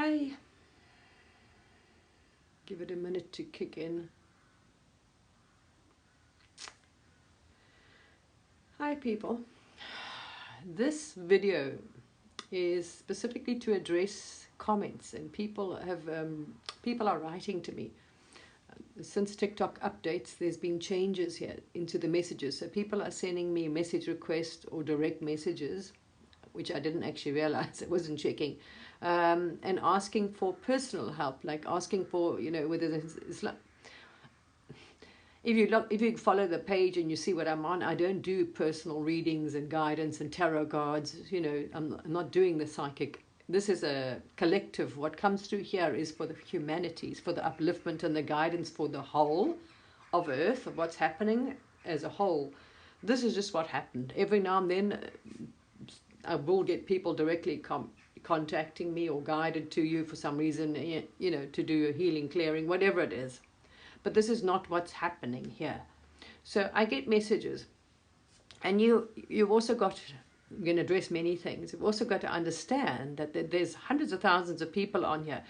Hi. Give it a minute to kick in. Hi people. This video is specifically to address comments, and people are writing to me. Since TikTok updates, there's been changes here into the messages. So people are sending me message requests or direct messages, which I didn't actually realize, I wasn't checking, and asking for personal help, like asking for, whether it's like, if you follow the page and you see what I'm on, I don't do personal readings and guidance and tarot cards. I'm not doing the psychic. This is a collective. What comes through here is for the humanities, for the upliftment and the guidance for the whole of Earth, of what's happening as a whole. This is just what happened. Every now and then I will get people directly contacting me or guided to you for some reason, to do a healing, clearing, whatever it is. But this is not what's happening here. So I get messages, and you've also got, you're going to address many things. You've also got to understand that there's hundreds of thousands of people on here.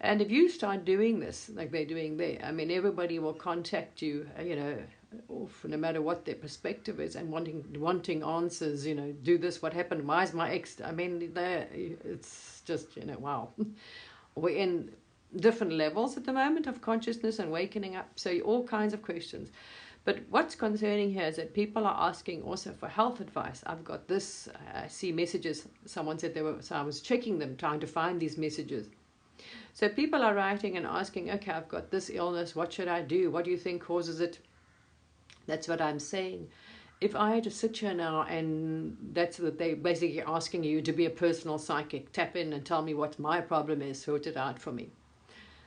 And if you start doing this like they're doing there, I mean, everybody will contact you, no matter what their perspective is, and wanting answers, do this, what happened, why is my ex, I mean, it's just, wow. We're in different levels at the moment of consciousness and wakening up, so all kinds of questions. But what's concerning here is that people are asking also for health advice. I've got this, I see messages, someone said so I was checking them, trying to find these messages. So people are writing and asking, okay, I've got this illness, what should I do? What do you think causes it? That's what I'm saying. If I had to sit here now, and that's what they're basically asking you to be a personal psychic, tap in and tell me what my problem is, sort it out for me.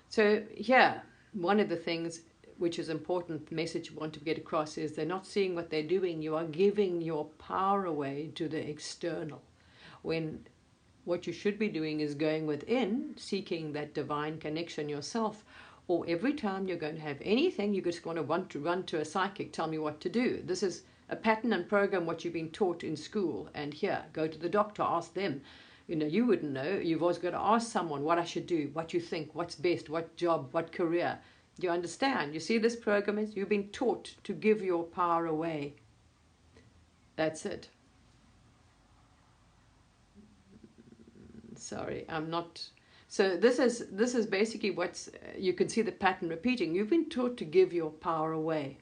So here, one of the things which is important, the message you want to get across, is they're not seeing what they're doing. You are giving your power away to the external, when what you should be doing is going within, seeking that divine connection yourself. Or every time you're going to have anything, you're just going to want to run to a psychic, tell me what to do. This is a pattern and program what you've been taught in school. And here, go to the doctor, ask them. You wouldn't know. You've always got to ask someone what I should do, what you think, what's best, what job, what career. Do you understand? You see, this program is, you've been taught to give your power away. That's it. Sorry, I'm not. So this is basically what's, you can see the pattern repeating. You've been taught to give your power away,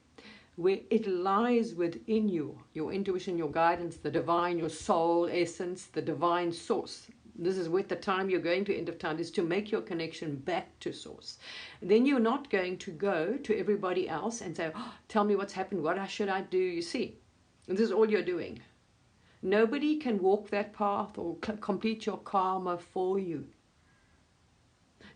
where it lies within you, your intuition, your guidance, the divine, your soul essence, the divine source. This is with the time you're going to end of time, is to make your connection back to source. Then you're not going to go to everybody else and say, oh, tell me what's happened, what should I do? You see, and this is all you're doing. Nobody can walk that path or complete your karma for you.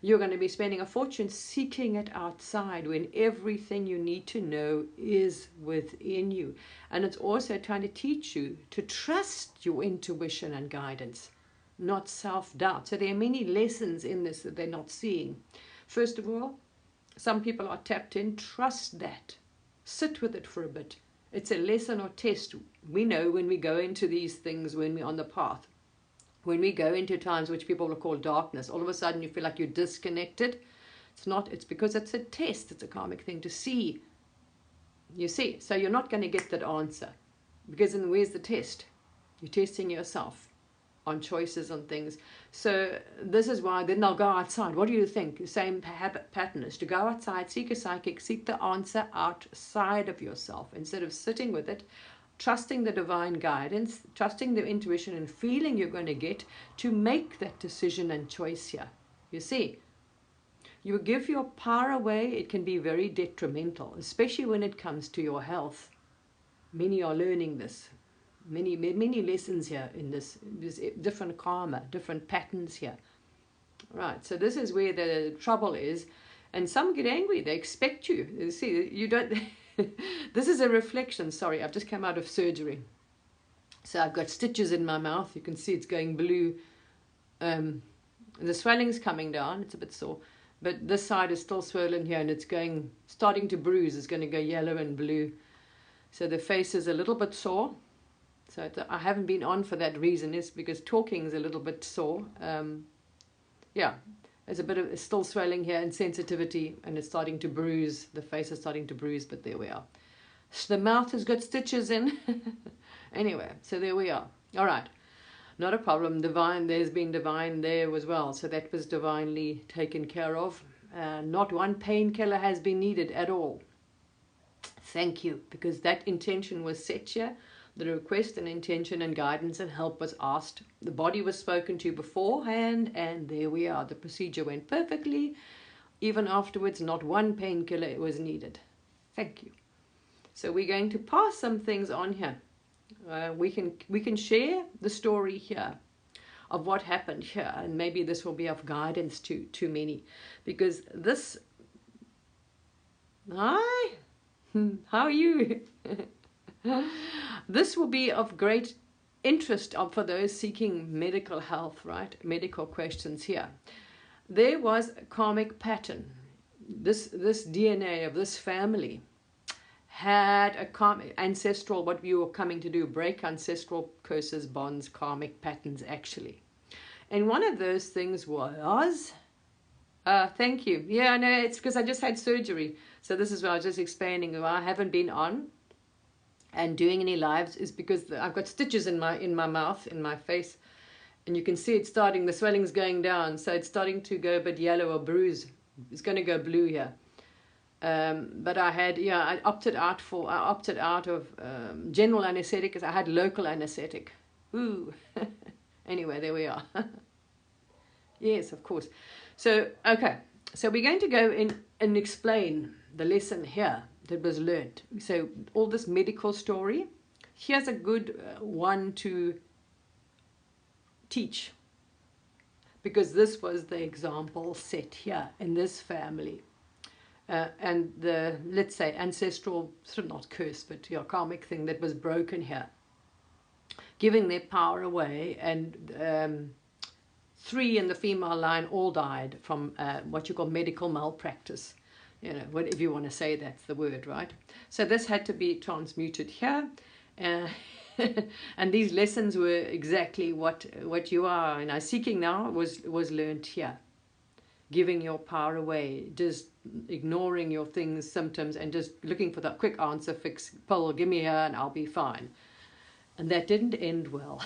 You're going to be spending a fortune seeking it outside, when everything you need to know is within you. And it's also trying to teach you to trust your intuition and guidance, not self-doubt. So there are many lessons in this that they're not seeing. First of all, some people are tapped in. Trust that. Sit with it for a bit. It's a lesson or test. We know when we go into these things, when we're on the path, when we go into times which people will call darkness, all of a sudden you feel like you're disconnected. It's not. It's because it's a test. It's a karmic thing to see. You see, so you're not going to get that answer, because then where's the test? You're testing yourself on choices on things. So this is why then they'll go outside. What do you think? The same pattern is to go outside, seek a psychic, seek the answer outside of yourself, instead of sitting with it, trusting the divine guidance, trusting the intuition and feeling you're going to get to make that decision and choice here. You see, you give your power away, it can be very detrimental, especially when it comes to your health. Many are learning this. Many lessons here in this. There's different karma, different patterns here. Right, so this is where the trouble is. And some get angry, they expect you. You see, you don't... This is a reflection. Sorry, I've just come out of surgery. So I've got stitches in my mouth. You can see it's going blue. The swelling's coming down. It's a bit sore. But this side is still swollen here, and it's starting to bruise. It's going to go yellow and blue. So the face is a little bit sore. So I haven't been on for that reason. It's because talking is a little bit sore. Yeah. There's a bit of still swelling here and sensitivity, and it's starting to bruise. The face is starting to bruise, but there we are. The mouth has got stitches in. Anyway, so there we are. All right. Not a problem. Divine, there's been divine there as well. So that was divinely taken care of. Not one painkiller has been needed at all. Thank you, because that intention was set here. The request and intention and guidance and help was asked. The body was spoken to beforehand, and there we are. The procedure went perfectly. Even afterwards, not one painkiller was needed. Thank you. So we're going to pass some things on here. We can share the story here of what happened here, and maybe this will be of guidance to many, because this. Hi, how are you? This will be of great interest for those seeking medical health, right? Medical questions here. There was a karmic pattern. This DNA of this family had a karmic ancestral, what we were coming to do, break ancestral curses, bonds, karmic patterns actually. And one of those things was, thank you. Yeah, no, it's because I just had surgery. So this is what I was just explaining. I haven't been on and doing any lives is because I've got stitches in my mouth, in my face, and you can see it's starting, the swelling's going down, so it's starting to go a bit yellow or bruise. It's going to go blue here. But I opted out of general anesthetic because I had local anesthetic. Ooh. Anyway, there we are. Yes, of course. So, okay. So we're going to go in and explain the lesson here that was learned. So all this medical story, here's a good one to teach, because this was the example set here in this family. And the, let's say, ancestral, sort of not curse, but karmic thing that was broken here, giving their power away, and 3 in the female line all died from what you call medical malpractice. Whatever you want to say, that's the word, right? So this had to be transmuted here. And these lessons were exactly what you are and are seeking now was learned here. Giving your power away, just ignoring your things, symptoms, and just looking for that quick answer, fix, pill, give me here and I'll be fine. And that didn't end well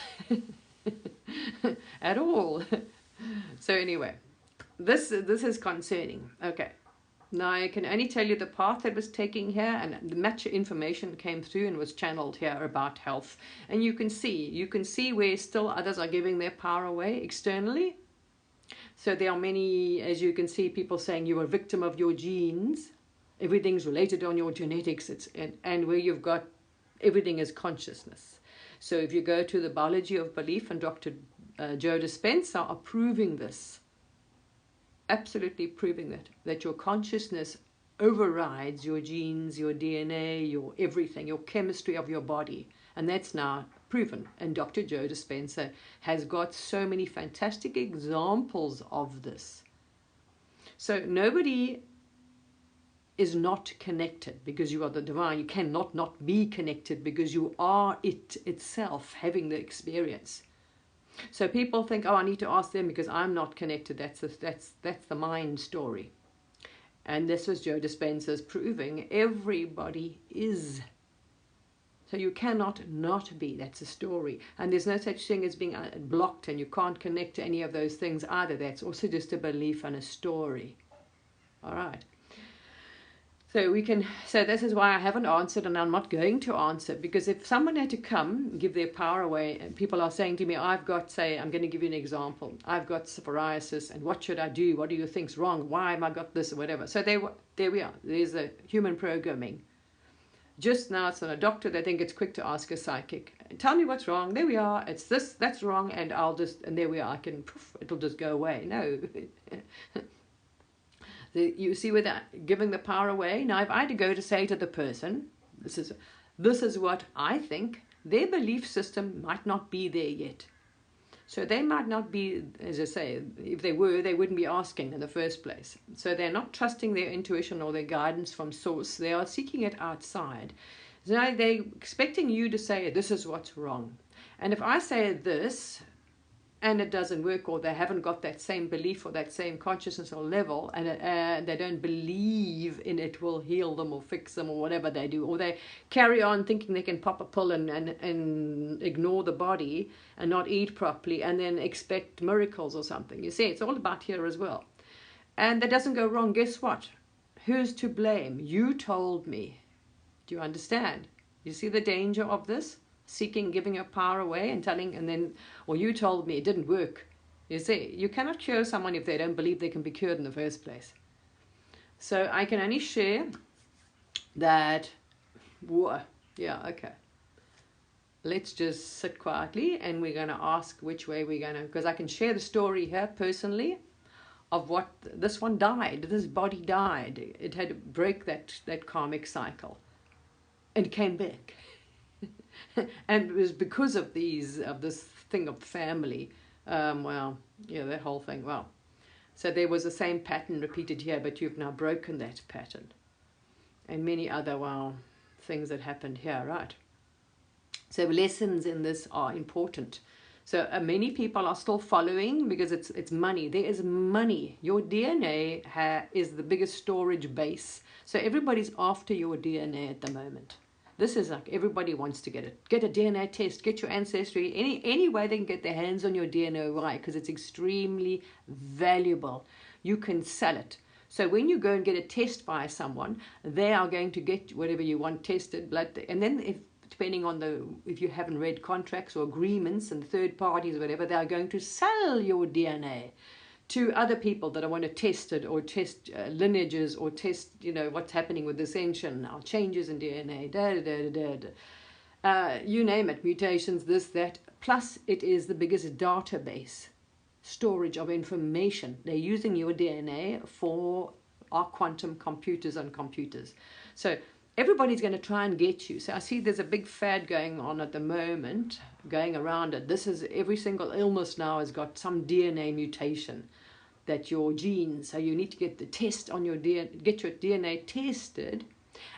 at all. So anyway, this is concerning. Okay. Now I can only tell you the path that was taking here, and much information came through and was channeled here about health. And you can see where still others are giving their power away externally. So there are many, as you can see, people saying you are a victim of your genes. Everything's related on your genetics. And where you've got everything is consciousness. So if you go to the Biology of Belief, and Dr. Joe Dispenza are proving this. Absolutely proving that your consciousness overrides your genes, your DNA, your everything, your chemistry of your body. And that's now proven. And Dr. Joe Dispenza has got so many fantastic examples of this. So nobody is not connected because you are the divine. You cannot not be connected because you are it itself having the experience. So people think, oh, I need to ask them because I'm not connected. That's the mind story. And this was Joe Dispenza's proving everybody is. So you cannot not be. That's a story. And there's no such thing as being blocked, and you can't connect to any of those things either. That's also just a belief and a story. All right. So this is why I haven't answered, and I'm not going to answer, because if someone had to come, give their power away, and people are saying to me, I've got, say, I'm going to give you an example. I've got psoriasis, and what should I do? What do you think's wrong? Why have I got this or whatever? So there we are. There's the human programming. Just now it's not a doctor. They think it's quick to ask a psychic. Tell me what's wrong. There we are. It's this, that's wrong, and there we are. It'll just go away. No. You see with that, giving the power away. Now, if I had to go to say to the person, this is what I think, their belief system might not be there yet. So they might not be, as I say, if they were, they wouldn't be asking in the first place. So they're not trusting their intuition or their guidance from source. They are seeking it outside. So they're expecting you to say, this is what's wrong. And if I say this, and it doesn't work, or they haven't got that same belief or that same consciousness or level, and they don't believe in it will heal them or fix them or whatever they do, or they carry on thinking they can pop a pill and ignore the body and not eat properly and then expect miracles or something. You see, it's all about here as well. And that doesn't go wrong. Guess what? Who's to blame? You told me. Do you understand? You see the danger of this? Seeking, giving your power away and telling, and then, or you told me it didn't work. You see, you cannot cure someone if they don't believe they can be cured in the first place. So I can only share that, yeah, okay. Let's just sit quietly, and we're going to ask which way we're going to, because I can share the story here personally of what this one died. This body died. It had to break that karmic cycle and came back. And it was because of this thing of family. Well, yeah, that whole thing. Well, so there was the same pattern repeated here, but you've now broken that pattern. And many other, well, things that happened here, right? So lessons in this are important. So many people are still following because it's money. There is money. Your DNA is the biggest storage base. So everybody's after your DNA at the moment. This is like everybody wants to get it. Get a DNA test. Get your ancestry. Any way they can get their hands on your DNA, right? Because it's extremely valuable. You can sell it. So when you go and get a test by someone, they are going to get whatever you want tested, blood, and then depending on if you haven't read contracts or agreements and third parties or whatever, they are going to sell your DNA to other people that want to test it, or test lineages, or test, what's happening with ascension now, changes in DNA, you name it, mutations, this, that. Plus, it is the biggest database storage of information. They're using your DNA for our quantum computers and computers. So everybody's going to try and get you. So I see there's a big fad going on at the moment, going around it. This is every single illness now has got some DNA mutation that your genes, so you need to get the test on your DNA, get your DNA tested,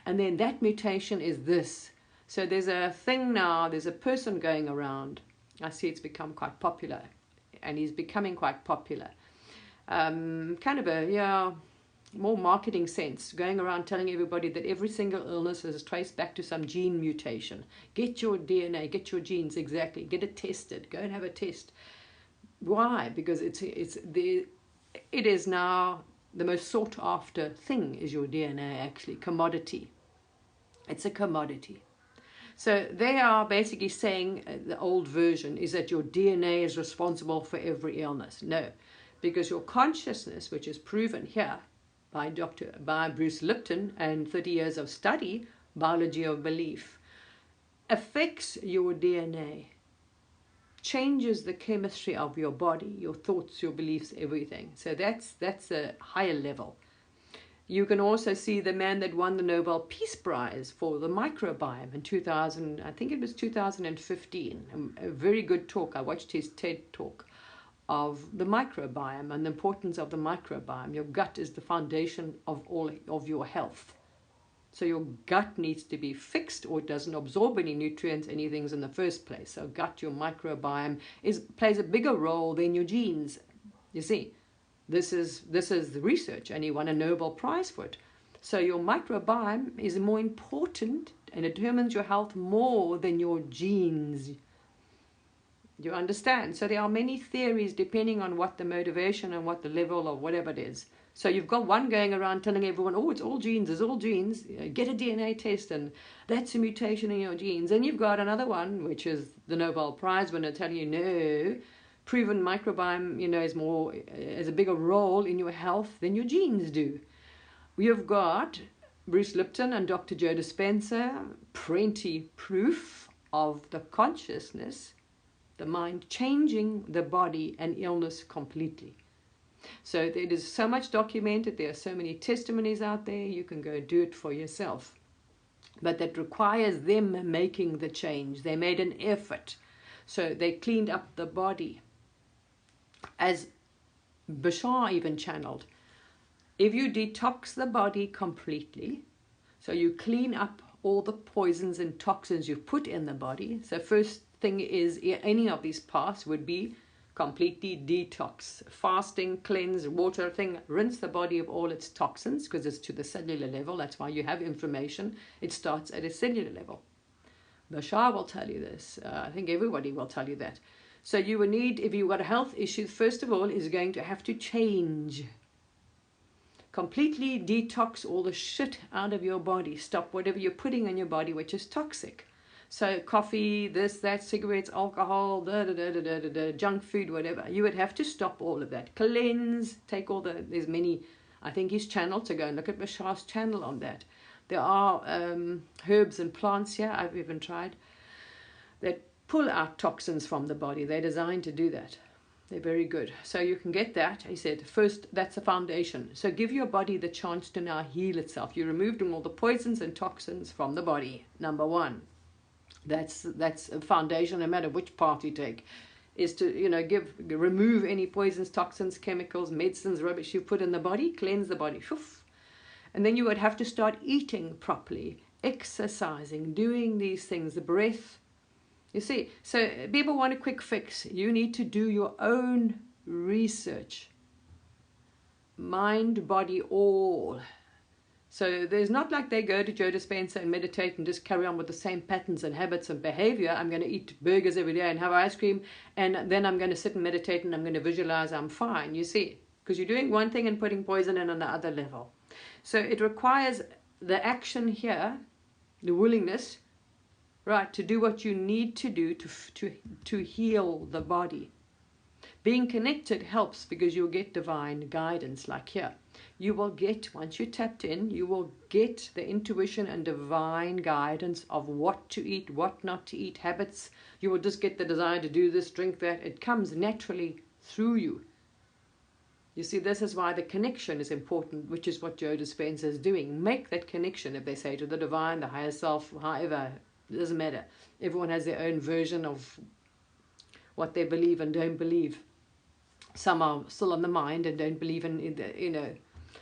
and then that mutation is this. So there's a thing now, there's a person going around, I see it's become quite popular, and he's becoming quite popular. Kind of a, more marketing sense, going around telling everybody that every single illness is traced back to some gene mutation. Get your DNA, get your genes, exactly, get it tested, go and have a test. Why? Because it is now the most sought after thing is your DNA, actually, commodity. It's a commodity. So they are basically saying, the old version is that your DNA is responsible for every illness. No, because your consciousness, which is proven here by Bruce Lipton and 30 years of study, biology of belief, affects your DNA, changes the chemistry of your body, your thoughts, your beliefs, everything. So that's a higher level. You can also see the man that won the Nobel Peace Prize for the microbiome in 2000, I think it was 2015. A very good talk. I watched his TED talk of the microbiome and the importance of the microbiome. Your gut is the foundation of all of your health. So your gut needs to be fixed, or it doesn't absorb any nutrients, any things in the first place. So gut, your microbiome, plays a bigger role than your genes. You see, this is the research, and he won a Nobel Prize for it. So your microbiome is more important and determines your health more than your genes. You understand? So there are many theories depending on what the motivation and what the level or whatever it is. So you've got one going around telling everyone, oh, it's all genes, get a DNA test, and that's a mutation in your genes. And you've got another one, which is the Nobel Prize winner, telling you, no, proven microbiome, has a bigger role in your health than your genes do. You've got Bruce Lipton and Dr. Joe Dispenza, plenty proof of the consciousness, the mind changing the body and illness completely. So there is so much documented, there are so many testimonies out there, you can go do it for yourself. But that requires them making the change. They made an effort. So they cleaned up the body. As Bashar even channeled, if you detox the body completely, so you clean up all the poisons and toxins you've put in the body. So first thing is, any of these paths would be completely detox. Fasting, cleanse, water thing, rinse the body of all its toxins because it's to the cellular level. That's why you have inflammation. It starts at a cellular level. Bashar will tell you this. I think everybody will tell you that. So you will need, if you've got a health issue, first of all, is going to have to change. Completely detox all the shit out of your body. Stop whatever you're putting in your body which is toxic. So coffee, this, that, cigarettes, alcohol, junk food, whatever. You would have to stop all of that. Cleanse, take all the, there's many, I think his channel, to go and look at Bashar's channel on that. There are herbs and plants here, I've even tried, that pull out toxins from the body. They're designed to do that. They're very good. So you can get that. He said, first, that's a foundation. So give your body the chance to now heal itself. You removed all the poisons and toxins from the body, number one. That's a foundation, no matter which path you take, is to, you know, remove any poisons, toxins, chemicals, medicines, rubbish you put in the body, cleanse the body. And then you would have to start eating properly, exercising, doing these things, the breath. You see, so people want a quick fix. You need to do your own research. Mind, body, all. So there's not like they go to Joe Dispenza and meditate and just carry on with the same patterns and habits and behavior. I'm going to eat burgers every day and have ice cream, and then I'm going to sit and meditate and I'm going to visualize I'm fine. You see, because you're doing one thing and putting poison in on the other level. So it requires the action here, the willingness, right, to do what you need to do to heal the body. Being connected helps because you'll get divine guidance like here. You will get, once you're tapped in, you will get the intuition and divine guidance of what to eat, what not to eat, habits. You will just get the desire to do this, drink that. It comes naturally through you. You see, this is why the connection is important, which is what Joe Dispenza is doing. Make that connection, if they say, to the divine, the higher self, however, it doesn't matter. Everyone has their own version of what they believe and don't believe. Some are still on the mind and don't believe in the, you know.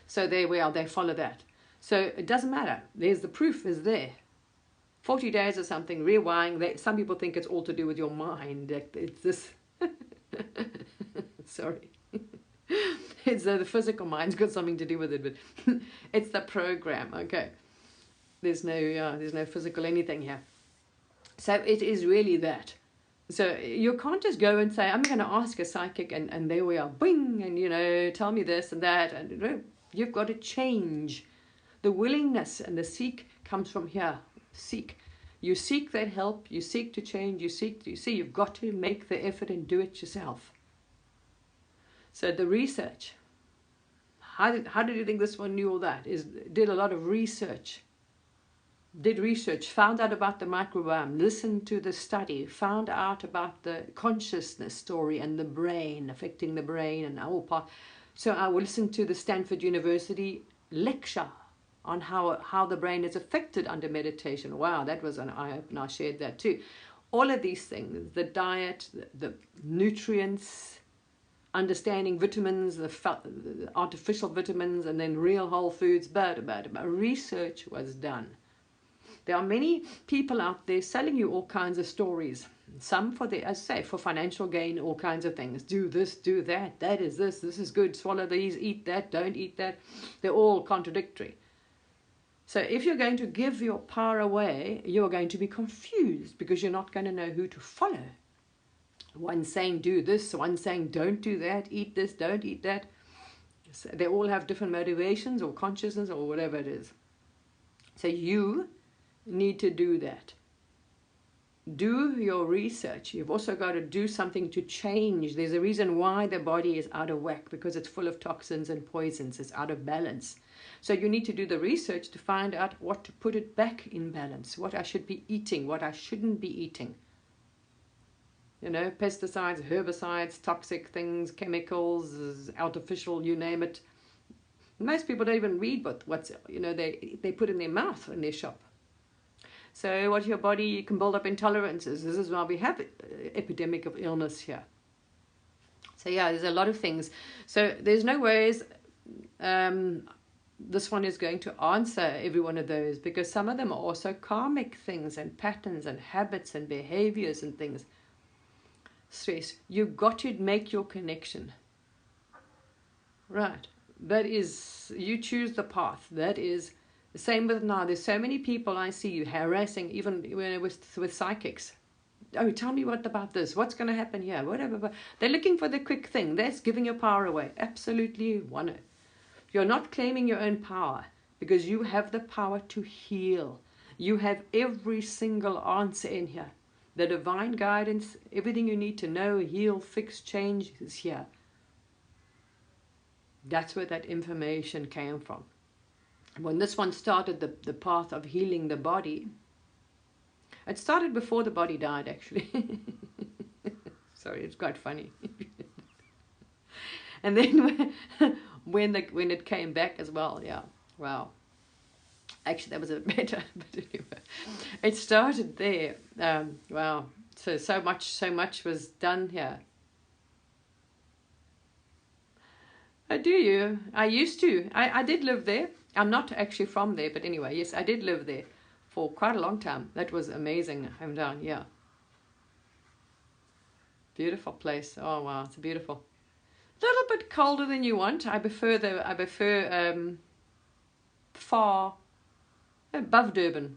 So there we are, they follow that. So it doesn't matter. There's the proof is there. 40 days or something, rewiring. Some people think it's all to do with your mind. It's this. Sorry. It's the physical mind's got something to do with it, but it's the program. Okay. There's no physical anything here. So it is really that. So you can't just go and say, I'm going to ask a psychic, and there we are, bing, and, you know, tell me this and that. And, you know, you've got to change. The willingness and the seek comes from here. Seek. You seek that help. You seek to change. You see, you've got to make the effort and do it yourself. So the research. How did you think this one knew all that? Did a lot of research. Did research, found out about the microbiome, listened to the study, found out about the consciousness story and the brain, affecting the brain and all part. So I listened to the Stanford University lecture on how the brain is affected under meditation. Wow, that was an eye-opener. I shared that too. All of these things, the diet, the nutrients, understanding vitamins, the artificial vitamins, and then real whole foods, research was done. There are many people out there selling you all kinds of stories. Some for the, as I say, for financial gain, all kinds of things. Do this, do that, that is this is good, swallow these, eat that, don't eat that. They're all contradictory. So if you're going to give your power away, you're going to be confused because you're not going to know who to follow. One saying do this, one saying don't do that, eat this, don't eat that. So they all have different motivations or consciousness or whatever it is. So you need to do that. Do your research. You've also got to do something to change. There's a reason why the body is out of whack, because it's full of toxins and poisons. It's out of balance. So you need to do the research to find out what to put it back in balance, what I should be eating, what I shouldn't be eating. You know, pesticides, herbicides, toxic things, chemicals, artificial, you name it. Most people don't even read what's, you know, they put in their mouth in their shop. So what your body can build up intolerances. This is why we have epidemic of illness here. So yeah, there's a lot of things. So there's no ways this one is going to answer every one of those, because some of them are also karmic things and patterns and habits and behaviors and things. stress. You've got to make your connection. Right. That is, you choose the path. That is the same with now. There's so many people I see you harassing, even with psychics. Oh, tell me what about this? What's going to happen here? Whatever. They're looking for the quick thing. That's giving your power away. Absolutely one. You're not claiming your own power because you have the power to heal. You have every single answer in here. The divine guidance, everything you need to know, heal, fix, change is here. That's where that information came from. When this one started the path of healing the body, it started before the body died, actually. Sorry, it's quite funny. And then when it came back as well, yeah, wow. Actually, that was a bit better, but anyway, it started there. Wow, so much was done here. Do you? I used to. I did live there. I'm not actually from there, but anyway, yes, I did live there for quite a long time. That was amazing. I'm down, yeah. Beautiful place. Oh wow, it's beautiful. A little bit colder than you want. I prefer far above Durban.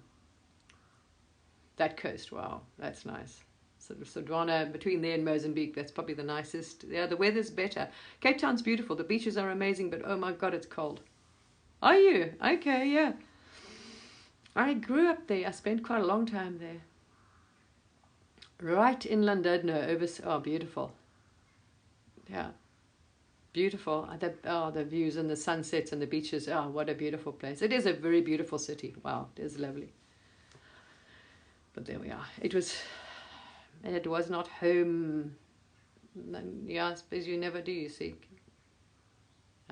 That coast, wow, that's nice. Sort of Sodwana, between there and Mozambique, that's probably the nicest. Yeah, the weather's better. Cape Town's beautiful. The beaches are amazing, but oh my God, it's cold. Are you? Okay, yeah. I grew up there. I spent quite a long time there. Right in Llandudno, oh, beautiful. Yeah. Beautiful. The views and the sunsets and the beaches. Oh, what a beautiful place. It is a very beautiful city. Wow, it is lovely. But there we are. It was not home. Yeah, I suppose you never do, you see.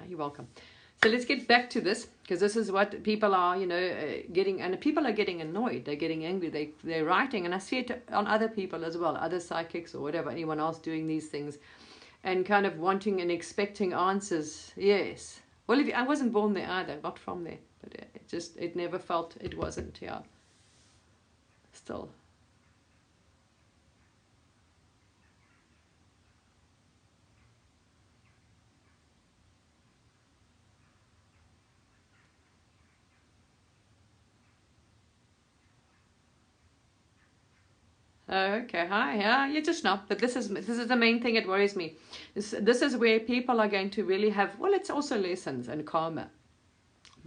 You're welcome. So let's get back to this, because this is what people are, getting, and people are getting annoyed. They're getting angry. They're writing, and I see it on other people as well, other psychics or whatever, anyone else doing these things, and kind of wanting and expecting answers. Yes. Well, I wasn't born there either, not from there, but it never felt, it wasn't, yeah. Still. Okay, hi, yeah, you're just not, but this is the main thing that worries me. This is where people are going to really have, well, it's also lessons and karma.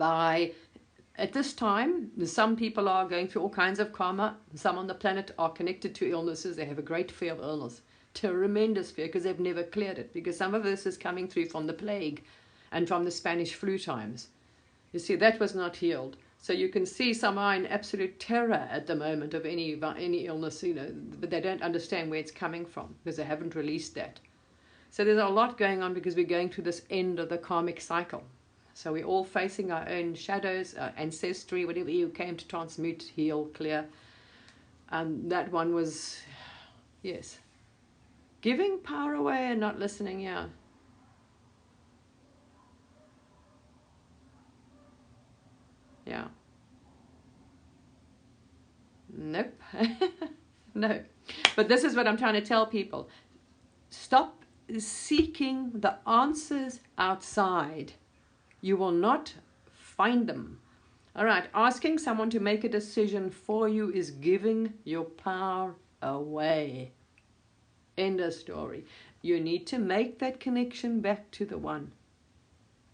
At this time, some people are going through all kinds of karma. Some on the planet are connected to illnesses. They have a great fear of illness, tremendous fear, because they've never cleared it, because some of this is coming through from the plague and from the Spanish flu times. You see, that was not healed. So you can see some are in absolute terror at the moment of any illness, but they don't understand where it's coming from because they haven't released that. So there's a lot going on because we're going through this end of the karmic cycle. So we're all facing our own shadows, ancestry, whatever you came to transmute, heal, clear. And that one was, yes, giving power away and not listening, yeah. Yeah. Nope. No. But this is what I'm trying to tell people. Stop seeking the answers outside. You will not find them. All right. Asking someone to make a decision for you is giving your power away. End of story. You need to make that connection back to the one.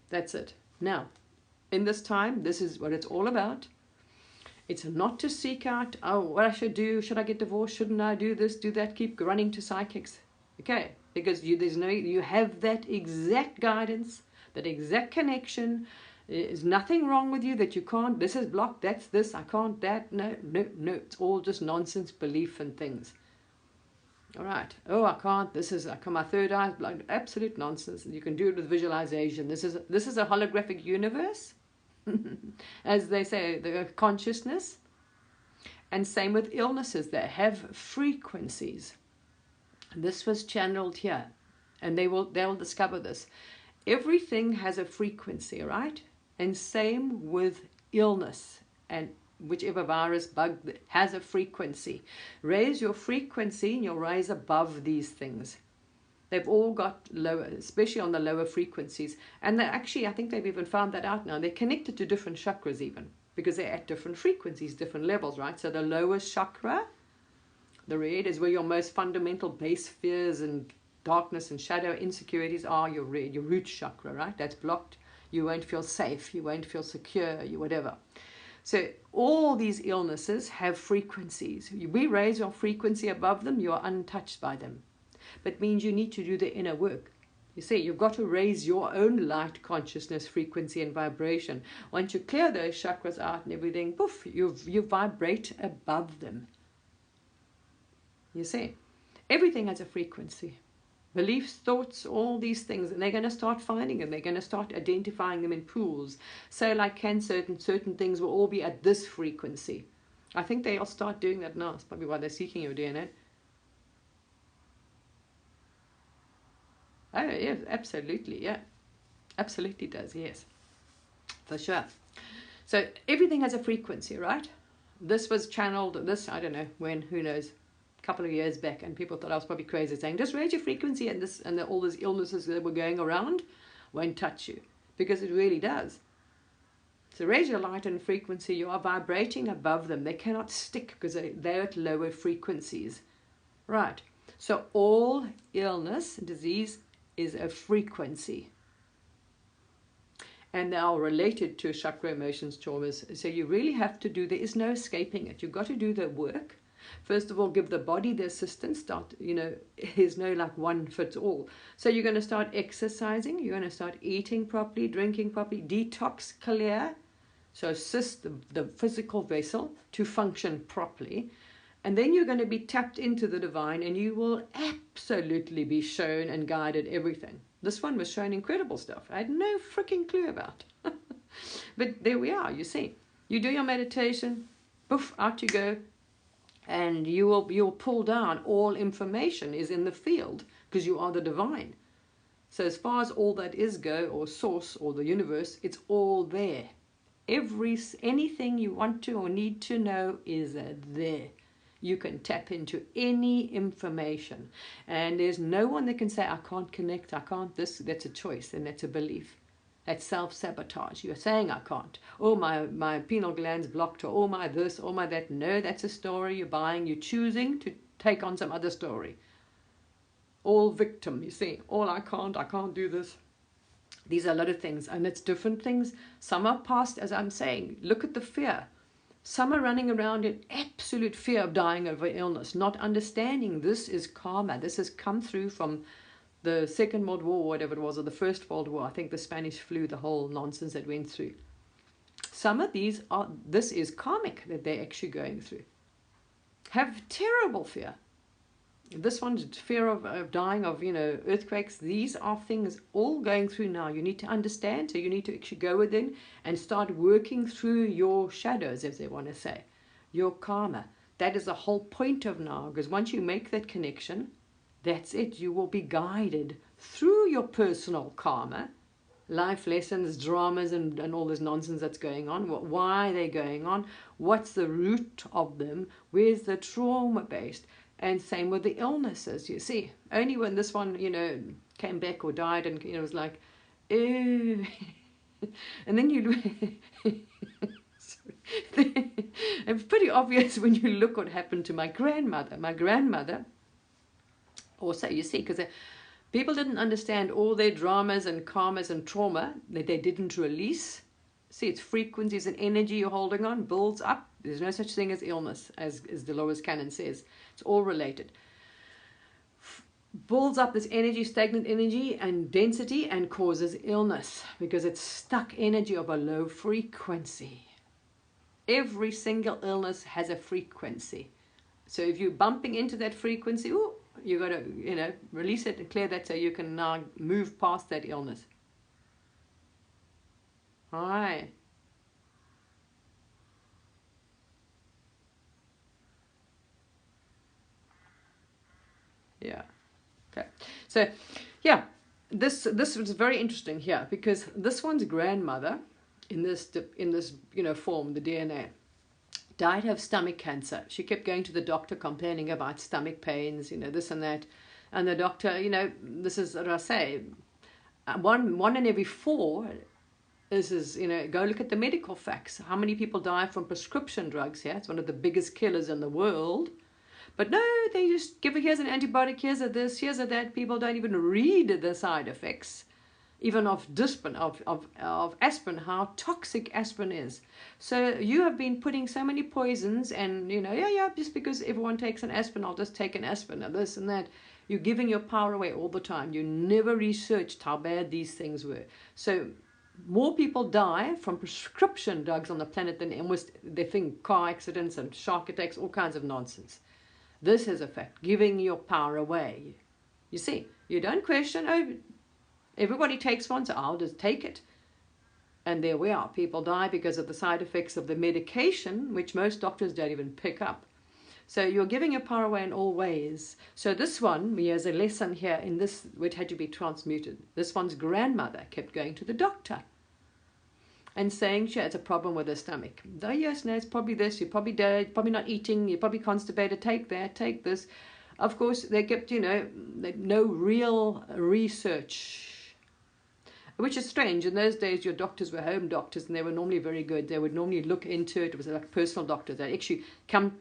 That's it. Now, in this time, this is what it's all about. It's not to seek out, oh, what I should do, should I get divorced, shouldn't I do this, do that, keep running to psychics. Okay, because you have that exact guidance, that exact connection. There's nothing wrong with you that you can't, this is blocked, that's this, I can't, that, no. It's all just nonsense, belief and things. All right, oh, I can't, my third eye, like absolute nonsense. You can do it with visualization. This is a holographic universe. As they say, the consciousness. And same with illnesses, they have frequencies. This was channeled here, and they'll discover this. Everything has a frequency, right? And same with illness and whichever virus, bug has a frequency. Raise your frequency and you'll rise above these things. They've all got lower, especially on the lower frequencies. And they actually, I think they've even found that out now. They're connected to different chakras even, because they're at different frequencies, different levels, right? So the lowest chakra, the red, is where your most fundamental base fears and darkness and shadow insecurities are. Your red, your root chakra, right? That's blocked. You won't feel safe. You won't feel secure. You whatever. So all these illnesses have frequencies. We raise your frequency above them, you are untouched by them. But means you need to do the inner work. You see, you've got to raise your own light consciousness, frequency and vibration. Once you clear those chakras out and everything, poof, you vibrate above them. You see, everything has a frequency. Beliefs, thoughts, all these things, and they're going to start finding them. They're going to start identifying them in pools. So like cancer and certain things will all be at this frequency. I think they'll start doing that now. It's probably why they're seeking your DNA. Oh, yeah, absolutely, yeah. Absolutely does, yes. For sure. So everything has a frequency, right? This was channeled, this, I don't know when, who knows, a couple of years back, and people thought I was probably crazy saying, just raise your frequency and this and all these illnesses that were going around won't touch you. Because it really does. So raise your light and frequency, you are vibrating above them. They cannot stick because they're at lower frequencies. Right. So all illness, disease, is a frequency, and they are related to chakra, emotions, traumas. So you really have to do, there is no escaping it. You've got to do the work. First of all, give the body the assistance. Start, there's no like one fits all. So you're going to start exercising, you're going to start eating properly, drinking properly, detox, clear, so assist the physical vessel to function properly. And then you're going to be tapped into the divine, and you will absolutely be shown and guided everything. This one was shown incredible stuff I had no freaking clue about. But there we are, you see. You do your meditation, poof, out you go, and you'll pull down all information is in the field because you are the divine. So as far as all that is go, or source, or the universe, it's all there. Anything you want to or need to know is there. You can tap into any information, and there's no one that can say, I can't connect, I can't this. That's a choice, and that's a belief. That's self-sabotage. You're saying I can't. Oh, my pineal gland's blocked, or oh, my this, or my that. No, that's a story you're buying. You're choosing to take on some other story. All victim, you see. All I can't do this. These are a lot of things, and it's different things. Some are past, as I'm saying. Look at the fear. Some are running around in absolute fear of dying of an illness, not understanding this is karma. This has come through from the Second World War, whatever it was, or the First World War. I think the Spanish flu, the whole nonsense that went through. Some of these are, this is karmic that they're actually going through. Have terrible fear. This one's fear of dying of, earthquakes. These are things all going through now. You need to understand. So you need to actually go within and start working through your shadows, as they want to say, your karma. That is the whole point of now, because once you make that connection, that's it. You will be guided through your personal karma, life lessons, dramas, and all this nonsense that's going on. Why they're going on? What's the root of them? Where's the trauma based? And same with the illnesses, you see. Only when this one, came back or died, and it was like, ew. And then it's pretty obvious when you look what happened to my grandmother. My grandmother, also, you see, because people didn't understand all their dramas and karmas and trauma that they didn't release. See, it's frequencies and energy you're holding on, builds up. There's no such thing as illness, as Dolores Cannon says. It's all related. Builds up this energy, stagnant energy and density, and causes illness because it's stuck energy of a low frequency. Every single illness has a frequency. So if you're bumping into that frequency, you got to, release it and clear that so you can now move past that illness. Hi. Yeah. Okay. So, yeah, this was very interesting here because this one's grandmother in this form, the DNA, died of stomach cancer. She kept going to the doctor complaining about stomach pains, this and that. And the doctor, this is what I say, one in every four is, go look at the medical facts. How many people die from prescription drugs here? It's one of the biggest killers in the world. But no, they just give here's an antibiotic, here's a this, here's a that. People don't even read the side effects, even of Disprin, of aspirin, how toxic aspirin is. So you have been putting so many poisons, and just because everyone takes an aspirin, I'll just take an aspirin, and this and that. You're giving your power away all the time. You never researched how bad these things were. So more people die from prescription drugs on the planet than almost, they think, car accidents and shark attacks, all kinds of nonsense. This is a fact, giving your power away. You see, you don't question, oh, everybody takes one, so I'll just take it. And there we are. People die because of the side effects of the medication, which most doctors don't even pick up. So you're giving your power away in all ways. So this one, here's a lesson here in this, which had to be transmuted. This one's grandmother kept going to the doctor and saying she has a problem with her stomach. Oh yes, no, it's probably this, you're probably dead, probably not eating, you're probably constipated, take that, take this. Of course, they kept, no real research, which is strange. In those days, your doctors were home doctors, and they were normally very good. They would normally look into it. It was like personal doctors. They actually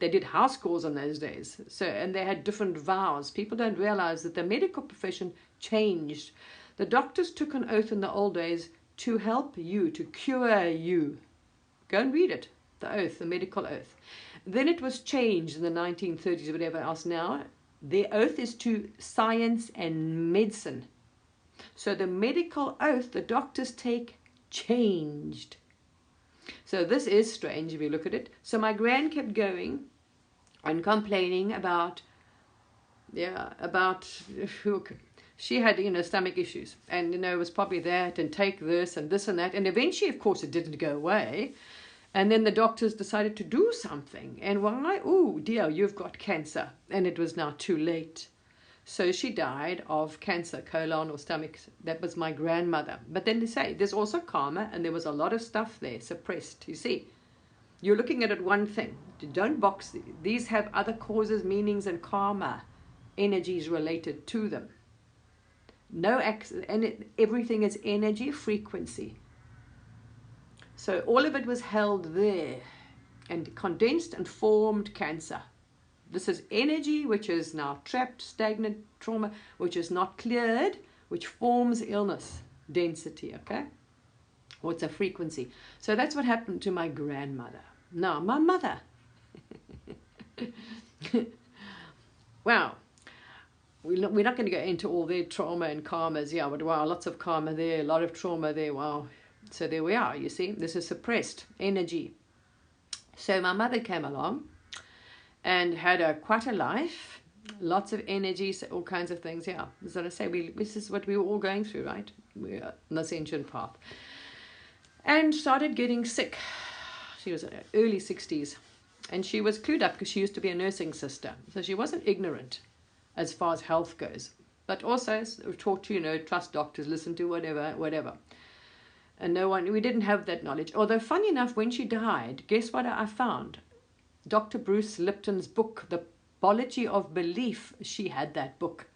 they did house calls in those days. So, and they had different vows. People don't realize that the medical profession changed. The doctors took an oath in the old days to help you, to cure you. Go and read it, the oath, the medical oath. Then it was changed in the 1930s or whatever else. Now, their oath is to science and medicine. So the medical oath the doctors take changed. So this is strange if you look at it. So my gran kept going and complaining about she had, stomach issues. And, it was probably that, and take this and this and that. And eventually, of course, it didn't go away. And then the doctors decided to do something. And why? Oh, dear, you've got cancer. And it was now too late. So she died of cancer, colon or stomach. That was my grandmother. But then they say there's also karma, and there was a lot of stuff there suppressed. You see, you're looking at it one thing. Don't box. These have other causes, meanings, and karma, energies related to them. No accident, and everything is energy, frequency. So all of it was held there and condensed and formed cancer. This is energy which is now trapped, stagnant, trauma, which is not cleared, which forms illness, density, okay? Or it's a frequency. So that's what happened to my grandmother. Now, my mother. Wow. We're not going to go into all their trauma and karmas. Yeah, but wow, lots of karma there, a lot of trauma there. Wow. So there we are, you see. This is suppressed energy. So my mother came along and had quite a life, lots of energy, all kinds of things. Yeah, as I say, this is what we were all going through, right? We are on this ancient path. And started getting sick. She was in her early 60s. And she was clued up because she used to be a nursing sister. So she wasn't ignorant as far as health goes. But also taught to, trust doctors, listen to whatever. And we didn't have that knowledge. Although, funny enough, when she died, guess what I found? Dr. Bruce Lipton's book, The Biology of Belief, she had that book.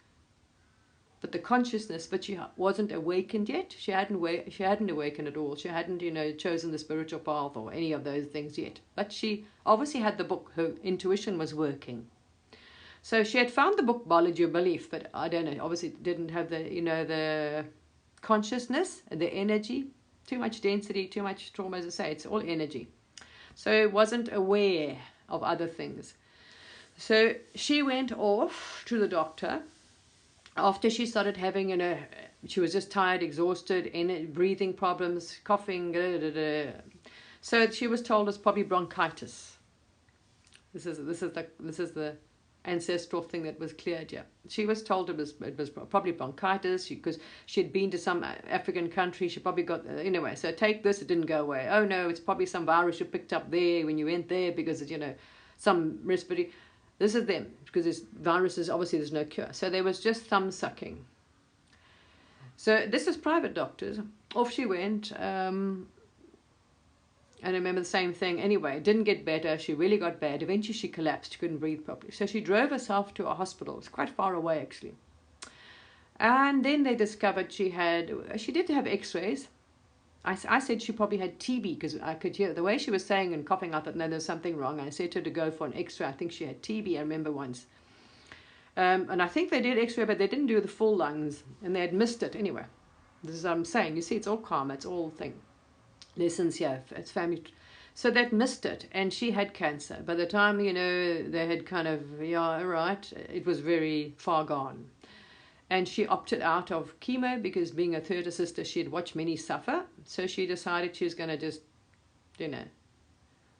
But the consciousness, but she wasn't awakened yet. She hadn't awakened at all. She hadn't, chosen the spiritual path or any of those things yet. But she obviously had the book. Her intuition was working. So she had found the book Biology of Belief, but I don't know, obviously didn't have the, the consciousness, the energy, too much density, too much trauma, as I say, it's all energy. So wasn't aware of other things. So she went off to the doctor after she started having, she was just tired, exhausted, breathing problems, coughing, So she was told it's probably bronchitis. This is the ancestral thing that was cleared here. She was told it was probably bronchitis because she had been to some African country. She probably got, anyway, so take this, it didn't go away. Oh no, it's probably some virus you picked up there when you went there because it's, some respiratory. This is them, because there's viruses, obviously there's no cure. So there was just thumb sucking. So this is private doctors. Off she went. And I remember the same thing. Anyway, it didn't get better. She really got bad. Eventually she collapsed. She couldn't breathe properly. So she drove herself to a hospital. It's quite far away, actually. And then they discovered she did have x-rays. I said she probably had TB because I could hear the way she was saying and coughing. I thought, no, there's something wrong. I said to her to go for an x-ray. I think she had TB, I remember once. And I think they did x-ray, but they didn't do the full lungs. And they had missed it anyway. This is what I'm saying. You see, it's all karma. It's all thing. Lessons here. It's family. So they'd missed it. And she had cancer. By the time, they had kind of, yeah, right, it was very far gone. And she opted out of chemo because being a theatre sister, she had watched many suffer. So she decided she was going to just,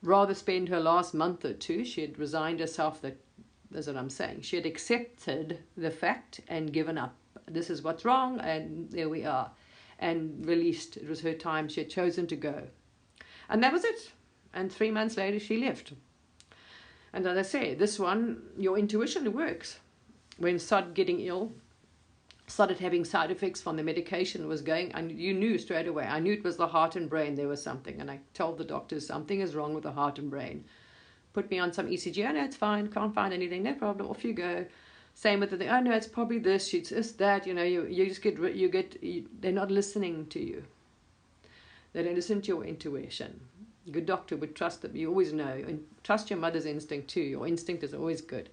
rather spend her last month or two. She had resigned herself. That's what I'm saying. She had accepted the fact and given up. This is what's wrong, and there we are. And released. It was her time. She had chosen to go. And that was it. And 3 months later, she left. And as I say, this one, your intuition works. When started getting ill, started having side effects from the medication was going, and you knew straight away. I knew it was the heart and brain, there was something, and I told the doctors something is wrong with the heart and brain. Put me on some ECG. Oh no, it's fine, can't find anything, no problem, off you go. Same with the thing. Oh no, it's probably this, it's this, that. You just they're not listening to you. They don't listen to your intuition. A good doctor would trust them. You always know, and trust your mother's instinct too. Your instinct is always good.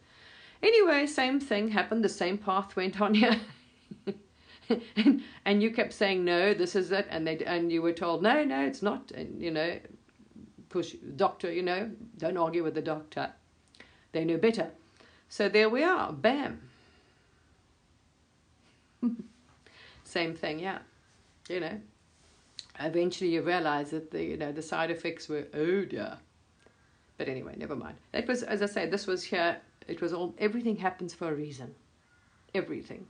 Anyway, same thing happened. The same path went on here. and you kept saying no, this is it, and you were told no, it's not, and push doctor, don't argue with the doctor, they know better. So there we are, bam. Same thing, yeah. Eventually you realize that the side effects were, oh dear. But anyway, never mind. That was, as I say, this was here. It was all, everything happens for a reason. Everything.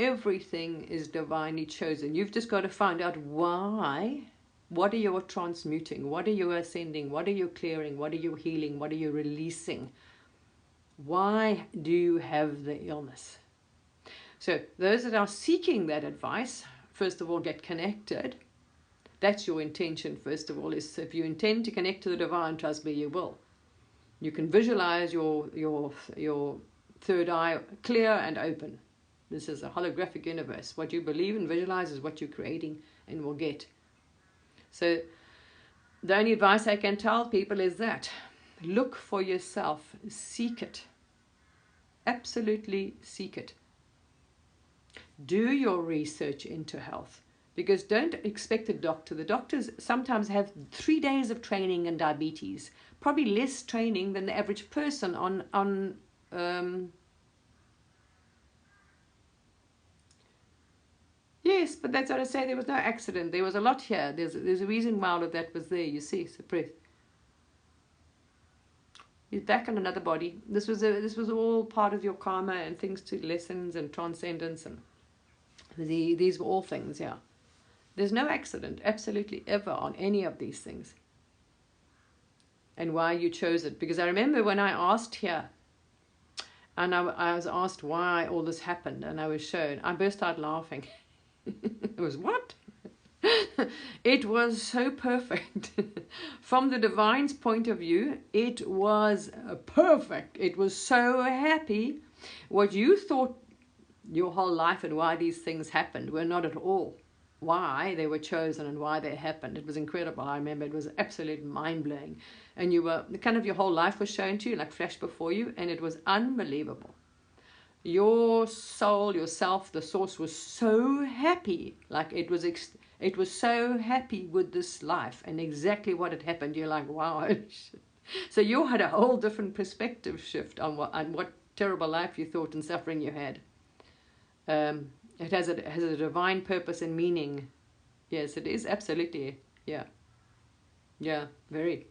Everything is divinely chosen. You've just got to find out why. What are you transmuting? What are you ascending? What are you clearing? What are you healing? What are you releasing? Why do you have the illness? So those that are seeking that advice, first of all, get connected. That's your intention, first of all, is if you intend to connect to the divine, trust me, you will. You can visualize your third eye clear and open. This is a holographic universe. What you believe and visualize is what you're creating and will get. So the only advice I can tell people is that look for yourself, seek it. Absolutely seek it. Do your research into health, because don't expect a doctor. The doctors sometimes have 3 days of training in diabetes, probably less training than the average person on yes, but that's what I say. There was no accident. There was a lot here. There's a reason why all of that was there. You see, suppressed. He's back on another body. This was all part of your karma and things to lessons and transcendence, and these were all things. Yeah, there's no accident, absolutely ever, on any of these things. And why you chose it? Because I remember when I asked here, and I was asked why all this happened, and I was shown. I burst out laughing. It was what? It was so perfect. From the divine's point of view, it was perfect. It was so happy. What you thought your whole life and why these things happened were not at all why they were chosen and why they happened. It was incredible. I remember it was absolutely mind-blowing. And you were, kind of your whole life was shown to you, like flashed before you, and it was unbelievable. Your soul, yourself, the source was so happy, like it was so happy with this life and exactly what had happened. You're like, wow. So you had a whole different perspective shift on what terrible life you thought and suffering you had. It has a divine purpose and meaning. Yes, it is, absolutely. Yeah, very.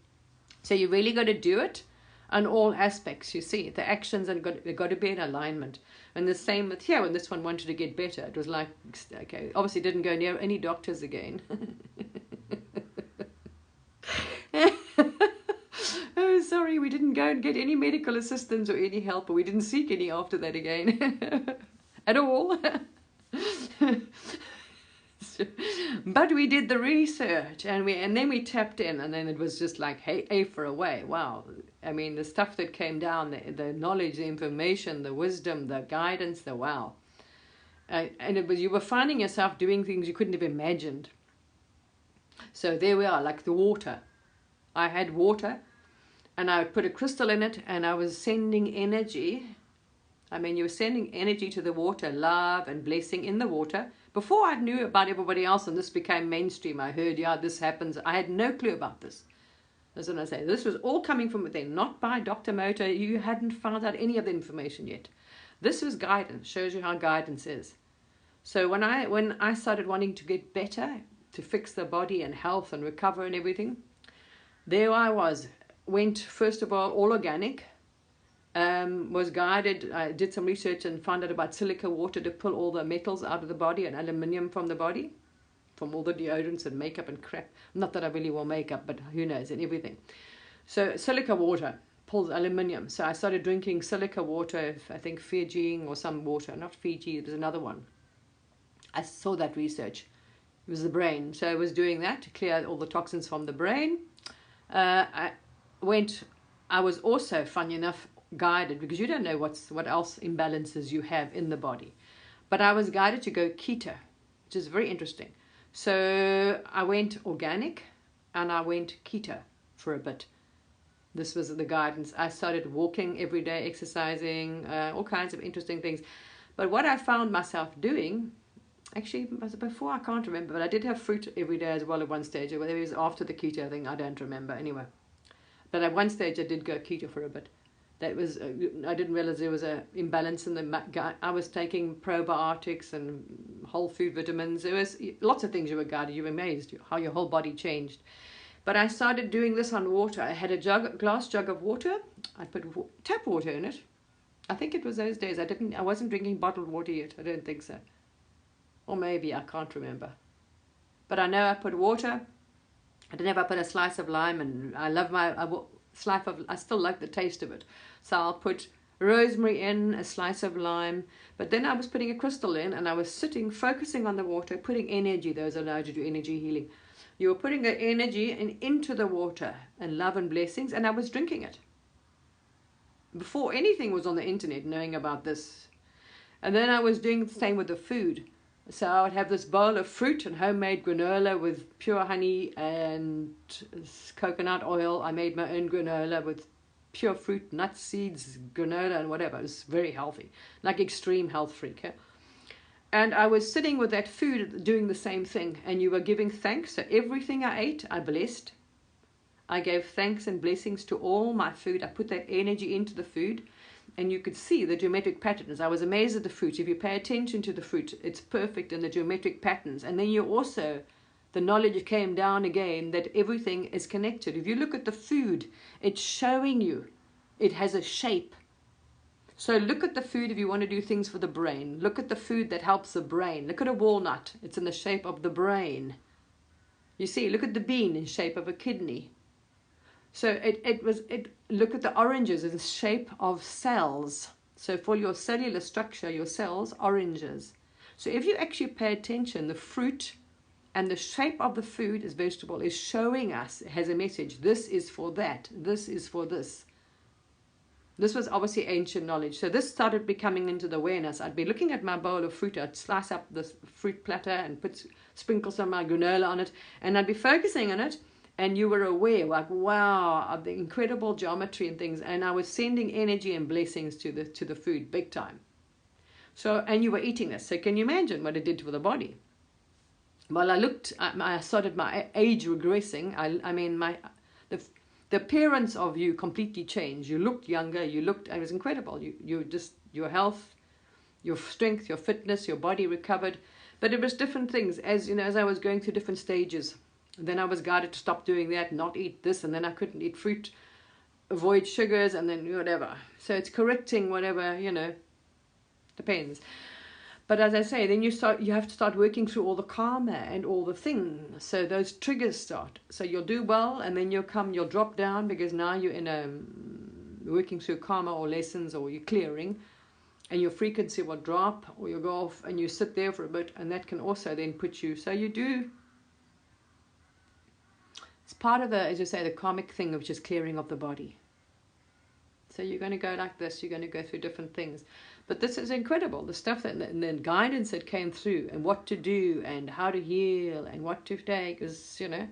So you really got to do it on all aspects. You see, the actions and got to be in alignment. And the same with here, when this one wanted to get better, it was like, okay, obviously didn't go near any doctors again. Oh, sorry, we didn't go and get any medical assistance or any help, or we didn't seek any after that again. At all. But we did the research, and then we tapped in, and then it was just like, hey, A for away. Wow. I mean, the stuff that came down, the knowledge, the information, the wisdom, the guidance, the wow. And it was, you were finding yourself doing things you couldn't have imagined. So there we are, like the water. I had water, and I would put a crystal in it, and I was sending energy. I mean, you were sending energy to the water, love and blessing in the water. Before I knew about everybody else, and this became mainstream, I heard, yeah, this happens. I had no clue about this. That's what I say. This was all coming from within, not by Dr. Moto. You hadn't found out any of the information yet. This was guidance. Shows you how guidance is. So when I started wanting to get better, to fix the body and health and recover and everything, there I was. Went, first of all organic. Was guided. I did some research and found out about silica water to pull all the metals out of the body and aluminium from the body, from all the deodorants and makeup and crap. Not that I really wear makeup, but who knows, and everything. So silica water pulls aluminium. So I started drinking silica water, I think Fiji or some water, not Fiji, there's another one. I saw that research. It was the brain. So I was doing that to clear all the toxins from the brain. I was also, funny enough, guided, because you don't know what else imbalances you have in the body, but I was guided to go keto, which is very interesting. So I went organic and I went keto for a bit. This was the guidance. I started walking every day, exercising, all kinds of interesting things. But what I found myself doing, actually before, I can't remember, but I did have fruit every day as well at one stage. Whether it was after the keto thing, I don't remember anyway. But at one stage I did go keto for a bit. That was, I didn't realize there was an imbalance in the, I was taking probiotics and whole food vitamins. There was lots of things you were guided. You were amazed how your whole body changed. But I started doing this on water. I had a glass jug of water. I put tap water in it. I think it was those days. I wasn't drinking bottled water yet. I don't think so. Or maybe, I can't remember. But I know I put water. I don't know if I put a slice of lime, and I love I still like the taste of it. So I'll put rosemary in, a slice of lime, but then I was putting a crystal in, and I was sitting, focusing on the water, putting energy. Those are allowed to do energy healing. You were putting the energy into the water, and love and blessings, and I was drinking it. Before anything was on the internet, knowing about this. And then I was doing the same with the food. So I would have this bowl of fruit and homemade granola with pure honey and coconut oil. I made my own granola with pure fruit, nuts, seeds, granola and whatever. It was very healthy, like extreme health freak. Yeah? And I was sitting with that food doing the same thing, and you were giving thanks. So everything I ate, I blessed. I gave thanks and blessings to all my food. I put that energy into the food. And you could see the geometric patterns. I was amazed at the fruit. If you pay attention to the fruit, it's perfect in the geometric patterns. And then you also, the knowledge came down again that everything is connected. If you look at the food, it's showing you. It has a shape. So look at the food if you want to do things for the brain. Look at the food that helps the brain. Look at a walnut. It's in the shape of the brain. You see, look at the bean in shape of a kidney. So look at the oranges in the shape of cells. So for your cellular structure, your cells, oranges. So if you actually pay attention, the fruit and the shape of the food as vegetable is showing us, it has a message. This is for that. This is for this. This was obviously ancient knowledge. So this started becoming into the awareness. I'd be looking at my bowl of fruit. I'd slice up this fruit platter and sprinkle some of my granola on it. And I'd be focusing on it. And you were aware, like, wow, of the incredible geometry and things. And I was sending energy and blessings to the food, big time. So, and you were eating this. So can you imagine what it did to the body? Well, I started my age regressing. I mean, the appearance of you completely changed. You looked younger. It was incredible. Your health, your strength, your fitness, your body recovered. But it was different things as I was going through different stages. Then I was guided to stop doing that, not eat this, and then I couldn't eat fruit, avoid sugars, and then whatever. So it's correcting whatever, depends. But as I say, then you have to start working through all the karma and all the things. So those triggers start. So you'll do well, and then you'll drop down because now you're in working through karma or lessons, or you're clearing. and your frequency will drop or you'll go off and you sit there for a bit, and that can also then put you, so you do, it's part of the, as you say, the karmic thing of just clearing of the body. So you're going to go like this, you're going to go through different things. But this is incredible, the stuff that, and the guidance that came through, and what to do, and how to heal, and what to take, is, you know,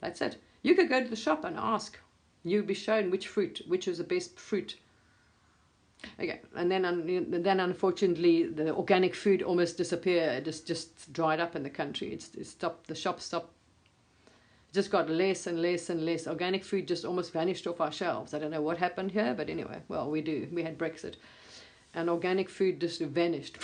that's it. You could go to the shop and ask. You'd be shown which fruit, which is the best fruit. Okay, and then unfortunately the organic food almost disappeared, just dried up in the country. It's stopped, the shop stopped, just got less and less and less. Organic food just almost vanished off our shelves. I don't know what happened here, but anyway, well, we had Brexit, and organic food just vanished.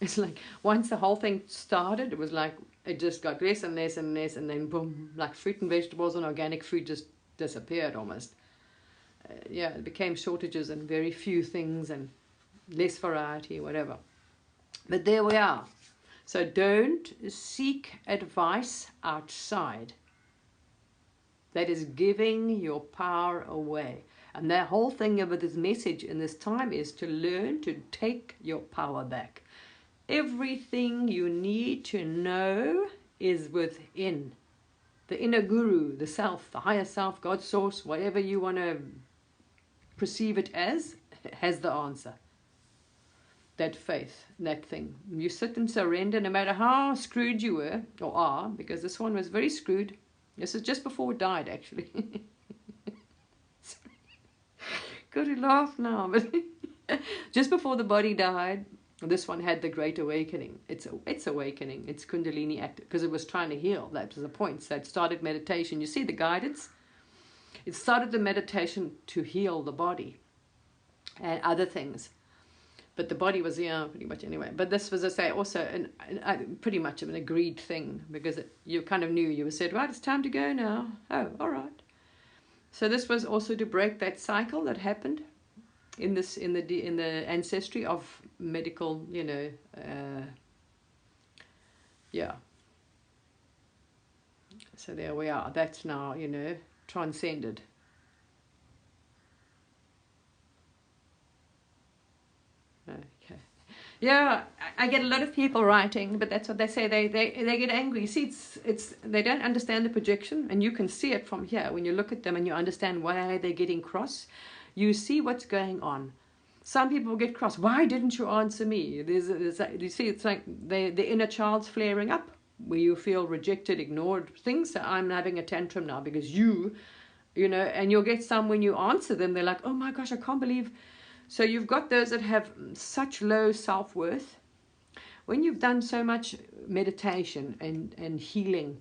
It's like once the whole thing started, it was like it just got less and less and less, and then boom, like fruit and vegetables and organic food just disappeared almost. Yeah, it became shortages and very few things and less variety, whatever. But there we are. So don't seek advice outside. That is giving your power away. And the whole thing of this message in this time is to learn to take your power back. Everything you need to know is within. The inner guru, the self, the higher self, God's source, whatever you want to perceive it as, has the answer. That faith, that thing. You sit and surrender, no matter how screwed you were, or are, because this one was very screwed. This is just before it died, actually. Got to laugh now, but just before the body died, this one had the great awakening. It's awakening. It's Kundalini active, because it was trying to heal. That was the point. So it started meditation. You see the guidance? It started the meditation to heal the body and other things. But the body was, yeah, pretty much anyway. But this was, I say, also pretty much an agreed thing, because you kind of knew, you said, right, it's time to go now. Oh, all right. So this was also to break that cycle that happened in the ancestry of medical, you know, yeah. So there we are. That's now, you know, transcended. Okay. Yeah, I get a lot of people writing, but that's what they say. They get angry. You see, it's they don't understand the projection, and you can see it from here when you look at them and you understand why they're getting cross. You see what's going on. Some people get cross. Why didn't you answer me? You see, it's like the inner child's flaring up, where you feel rejected, ignored, things. So I'm having a tantrum now because you know, and you'll get some when you answer them, they're like, oh my gosh, I can't believe. So you've got those that have such low self-worth. When you've done so much meditation and healing,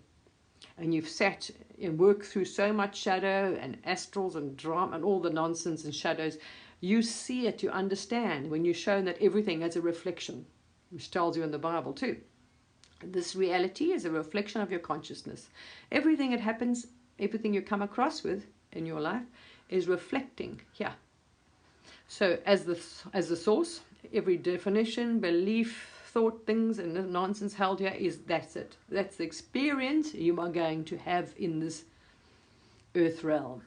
and you've sat and worked through so much shadow and astrals and drama and all the nonsense and shadows, you see it, you understand when you're shown that everything has a reflection, which tells you in the Bible too. This reality is a reflection of your consciousness. Everything that happens, everything you come across with in your life is reflecting here. So as the source, every definition, belief, thought, things and the nonsense held here that's it. That's the experience you are going to have in this earth realm.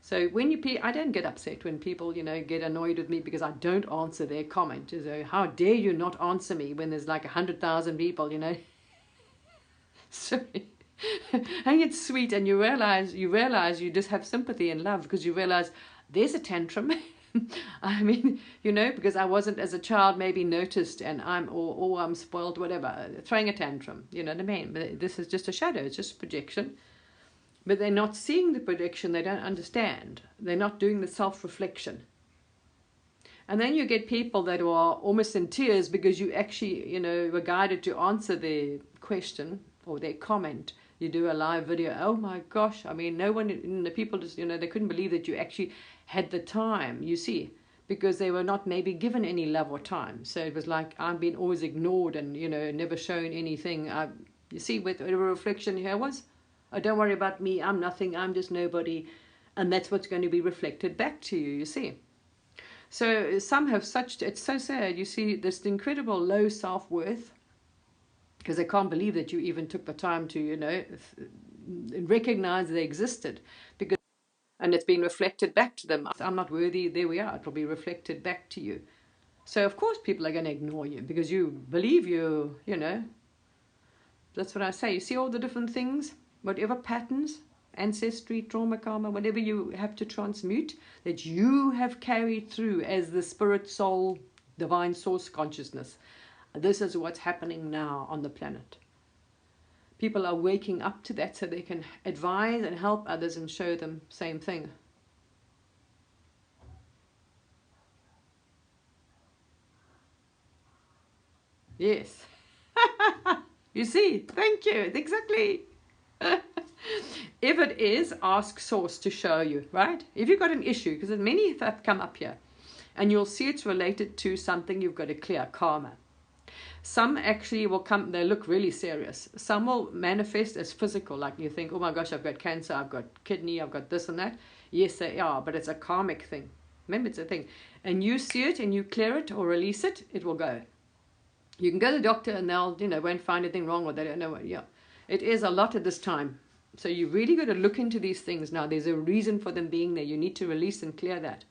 So when I don't get upset when people, you know, get annoyed with me because I don't answer their comment. So how dare you not answer me when there's like 100,000 people, you know? Sorry. And it's sweet, and you realize you just have sympathy and love, because you realize there's a tantrum. I mean, you know, because I wasn't as a child maybe noticed, and I'm spoiled, whatever, throwing a tantrum, you know what I mean? But this is just a shadow, it's just projection. But they're not seeing the projection, they don't understand. They're not doing the self-reflection. And then you get people that are almost in tears because you actually, you know, were guided to answer their question or their comment. You do a live video, oh my gosh, I mean, no one, the people just, you know, they couldn't believe that you actually had the time, you see, because they were not maybe given any love or time. So it was like, I've been always ignored and, you know, never shown anything. You see what a reflection here was? Oh, don't worry about me, I'm nothing, I'm just nobody. And that's what's going to be reflected back to you, you see. So some have it's so sad, you see this incredible low self-worth, because they can't believe that you even took the time to, you know, recognize they existed. Because And it's being reflected back to them. I'm not worthy, there we are, it will be reflected back to you. So of course people are going to ignore you because you believe you know. That's what I say. You see all the different things, whatever patterns, ancestry, trauma, karma, whatever you have to transmute, that you have carried through as the spirit, soul, divine source consciousness. This is what's happening now on the planet. People are waking up to that so they can advise and help others and show them same thing. Yes. You see, thank you, exactly. If it is, ask source to show you, right? If you've got an issue, because many have come up here, and you'll see it's related to something you've got to clear, karma. Some actually will come, they look really serious. Some will manifest as physical, like you think, oh my gosh, I've got cancer, I've got kidney, I've got this and that. Yes, they are, but it's a karmic thing. Remember, it's a thing. And you see it and you clear it or release it, it will go. You can go to the doctor and they'll, won't find anything wrong or they don't know what, It is a lot at this time. So you really got to look into these things now. There's a reason for them being there. You need to release and clear that.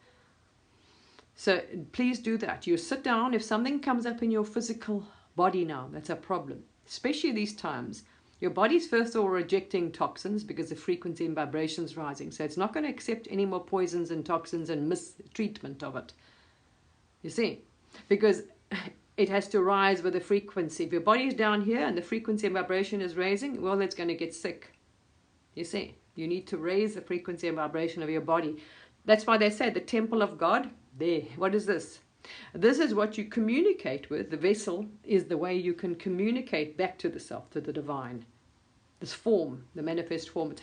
So please do that. You sit down. If something comes up in your physical body now, that's a problem. Especially these times. Your body's first of all rejecting toxins because the frequency and vibration's rising. So it's not going to accept any more poisons and toxins and mistreatment of it. You see? Because it has to rise with the frequency. If your body's down here and the frequency and vibration is raising, well, it's going to get sick. You see, you need to raise the frequency and vibration of your body. That's why they say the temple of God, there. What is this? This is what you communicate with. The vessel is the way you can communicate back to the self, to the divine. This form, the manifest form,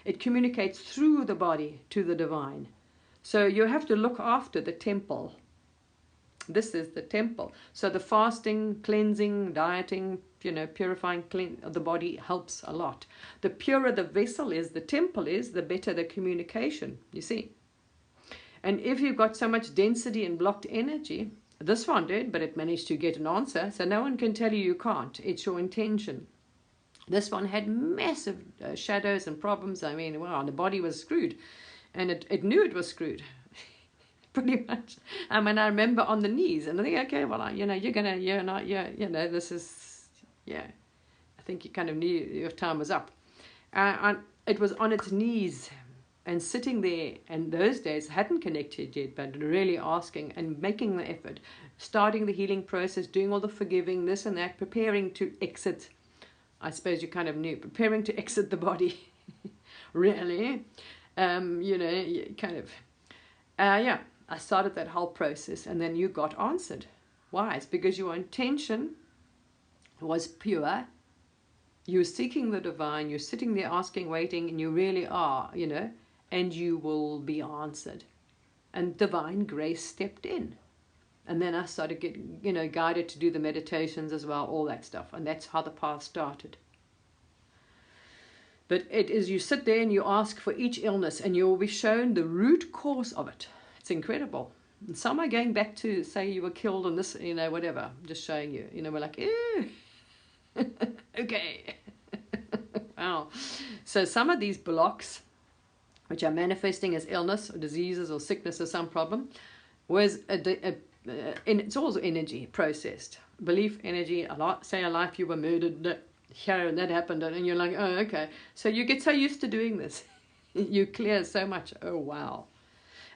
it communicates through the body to the divine. So you have to look after the temple. This is the temple. So the fasting, cleansing, dieting, purifying the body helps a lot. The purer the vessel is, the temple is, the better the communication, you see. And if you've got so much density and blocked energy, this one did, but it managed to get an answer, so no one can tell you you can't. It's your intention. This one had massive shadows and problems. I mean, wow, the body was screwed. And it knew it was screwed. Pretty much. I mean, I remember on the knees, and I think, okay, well, this is, I think you kind of knew your time was up. And it was on its knees and sitting there, and those days hadn't connected yet, but really asking and making the effort, starting the healing process, doing all the forgiving, this and that, preparing to exit. I suppose you kind of knew, preparing to exit the body. Really. I started that whole process, and then you got answered. Why? It's because your intention was pure. You're seeking the divine, you're sitting there asking, waiting, and you really are, and you will be answered. And divine grace stepped in. And then I started getting, guided to do the meditations as well, all that stuff. And that's how the path started. But it is, you sit there and you ask for each illness, and you will be shown the root cause of it. It's incredible. And some are going back to say you were killed and this, whatever. I'm just showing you. We're like, ew. Okay. Wow. So some of these blocks, which are manifesting as illness or diseases or sickness or some problem, was it's also energy processed. Belief, energy, say a life you were murdered, that happened, and you're like, oh, okay. So you get so used to doing this. You clear so much. Oh, wow.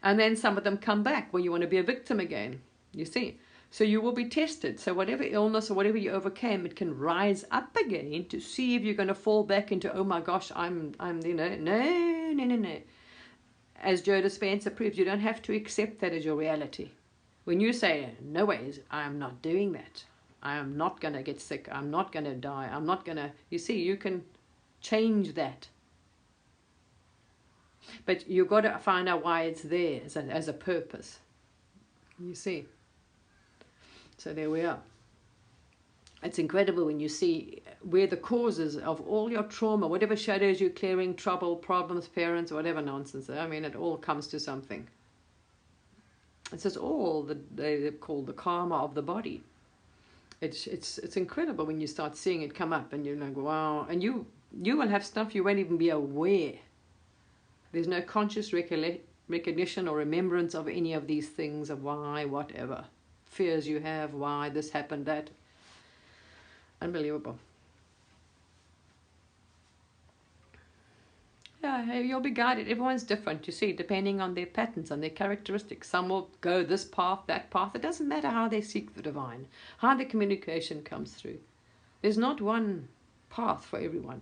And then some of them come back when you want to be a victim again, you see. So you will be tested. So whatever illness or whatever you overcame, it can rise up again to see if you're going to fall back into, oh my gosh, I'm no. As Joe Dispenza proves, you don't have to accept that as your reality. When you say, no ways, I'm not doing that. I am not going to get sick. I'm not going to die. I'm not going to, you see, you can change that. But you've got to find out why it's there as a purpose. You see. So there we are. It's incredible when you see where the causes of all your trauma, whatever shadows you're clearing, trouble, problems, parents, whatever nonsense. I mean, it all comes to something. It's just all they call the karma of the body. It's incredible when you start seeing it come up, and you're like, wow. And you will have stuff you won't even be aware. There's no conscious recognition or remembrance of any of these things, of why, whatever. Fears you have, why this happened, that. Unbelievable. Yeah, hey, you'll be guided. Everyone's different, you see, depending on their patterns and their characteristics. Some will go this path, that path. It doesn't matter how they seek the divine, how the communication comes through. There's not one path for everyone.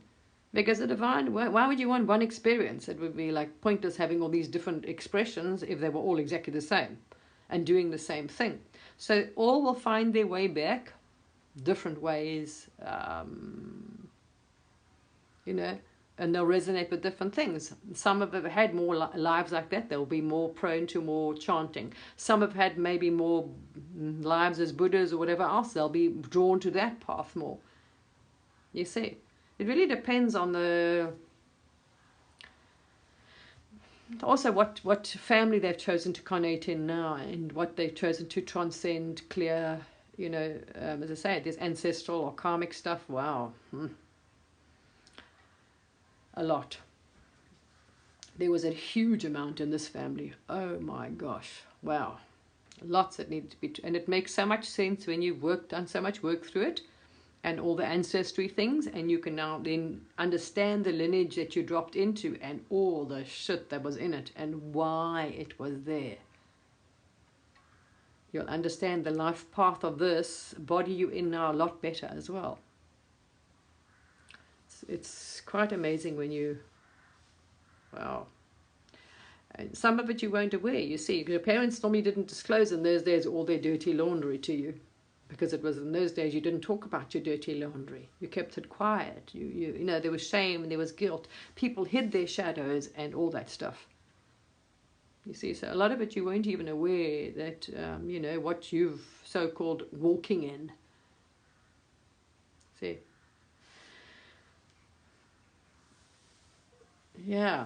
Because the divine, why would you want one experience? It would be like pointless having all these different expressions if they were all exactly the same and doing the same thing. So all will find their way back, different ways, you know, and they'll resonate with different things. Some have had more lives like that. They'll be more prone to more chanting. Some have had maybe more lives as Buddhas or whatever else. They'll be drawn to that path more. You see, it really depends on the... Also what family they've chosen to carnate in now, and what they've chosen to transcend, clear, you know, as I say, there's ancestral or karmic stuff. Wow. A lot. There was a huge amount in this family. Oh my gosh. Wow. Lots that needed to be... And it makes so much sense when you've done so much work through it and all the ancestry things, and you can now then understand the lineage that you dropped into and all the shit that was in it and why it was there. You'll understand the life path of this body you're in now a lot better as well. It's quite amazing when you... Wow. And some of it you weren't aware, you see. Your parents normally didn't disclose in those days all their dirty laundry to you. Because it was in those days you didn't talk about your dirty laundry. You kept it quiet. You know, there was shame and there was guilt. People hid their shadows and all that stuff. You see, so a lot of it you weren't even aware that, you know, what you've so-called walking in. See? Yeah.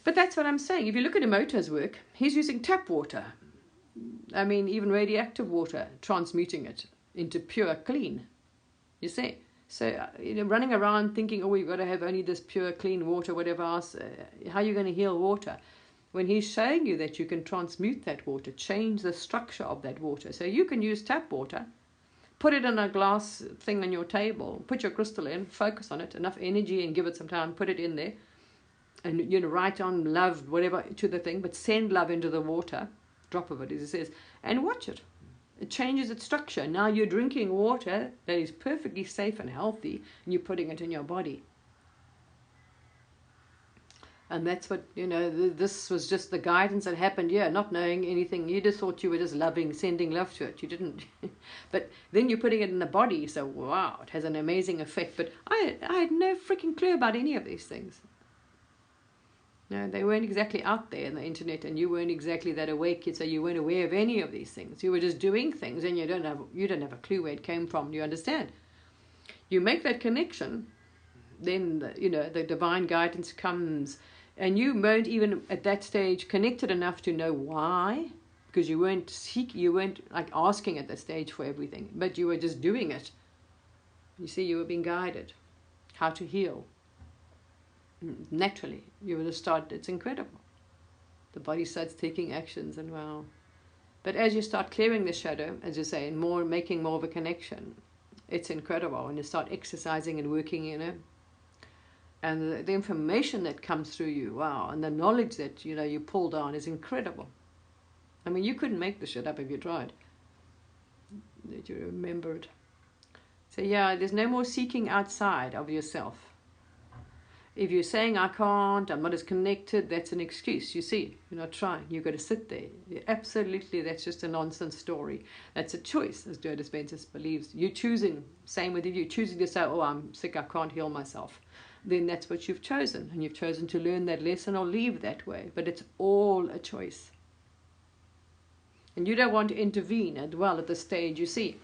But that's what I'm saying. If you look at Emoto's work, he's using tap water. I mean, even radioactive water, transmuting it into pure clean. You see? So, you know, running around thinking, oh, we've got to have only this pure, clean water, whatever else. How are you going to heal water? When he's showing you that you can transmute that water, change the structure of that water. So you can use tap water, put it in a glass thing on your table, put your crystal in, focus on it, enough energy and give it some time, put it in there. And, you know, write on love, whatever, to the thing, but send love into the water, drop of it, as it says, and watch it. It changes its structure. Now you're drinking water that is perfectly safe and healthy, and you're putting it in your body. And that's what, you know, this was just the guidance that happened here, not knowing anything. You just thought you were just loving, sending love to it. You didn't. But then you're putting it in the body, so wow, it has an amazing effect. But I had no freaking clue about any of these things. No, they weren't exactly out there in the internet, and you weren't exactly that awake, so you weren't aware of any of these things. You were just doing things, and you don't have a clue where it came from. You understand? You make that connection, then the divine guidance comes, and you weren't even at that stage connected enough to know why, because you weren't like asking at that stage for everything, but you were just doing it. You see, you were being guided how to heal. Naturally, you will start. It's incredible. The body starts taking actions, and wow. But as you start clearing the shadow, as you say, and making more of a connection, it's incredible. And you start exercising and working, and the information that comes through you, wow, and the knowledge that you pull down is incredible. I mean, you couldn't make the shit up if you tried. That you remembered. So yeah, there's no more seeking outside of yourself. If you're saying, I can't, I'm not as connected, that's an excuse. You see, you're not trying. You've got to sit there. Absolutely, that's just a nonsense story. That's a choice, as Joe Dispenza believes. You're choosing, same with you, choosing to say, oh, I'm sick, I can't heal myself. Then that's what you've chosen. And you've chosen to learn that lesson or leave that way. But it's all a choice. And you don't want to intervene as well at this stage, you see.